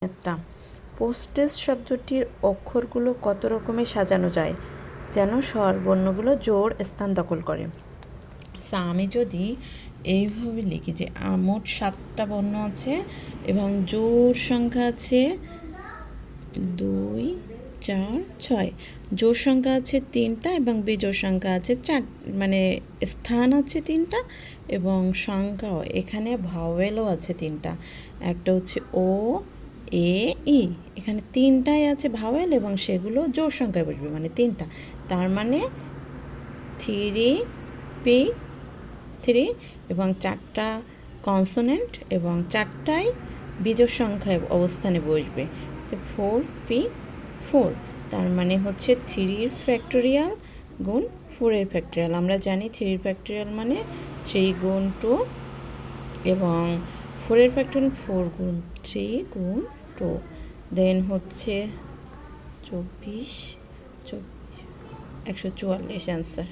একটা পোস্টেজ শব্দটির অক্ষরগুলো কত রকমের সাজানো যায় যেন স্বরবর্ণগুলো জোড় স্থান দখল করে। আমি যদি এইভাবে লিখি যে মোট 7টা বর্ণ আছে এবং জোড় সংখ্যা আছে 2, 4, 6, জোড় সংখ্যা আছে 3টা এবং বিজোড় সংখ্যা আছে 4, মানে স্থান আছে 3টা এবং সংখ্যাও এখানে ভাওয়েলও আছে 3টা। একটা হচ্ছে ও, এ, ই, এখানে 3টাই আছে ভাওয়েল এবং সেগুলো জোড় সংখ্যায় বসবে, মানে 3টা। তার মানে 3 এবং 4টা কনসোনেন্ট এবং 4টাই বিজোড় সংখ্যায় অবস্থানে বসবে। তো 4 তার মানে হচ্ছে 3 ফ্যাক্টোরিয়াল গুণ 4 ফ্যাক্টোরিয়াল। আমরা জানি 3 ফ্যাক্টোরিয়াল মানে 3 গুণ 2 এবং 4 ফ্যাক্টোরিয়াল 4 গুণ 3 গুণ 2, দেন হচ্ছে 144 অ্যান্সার।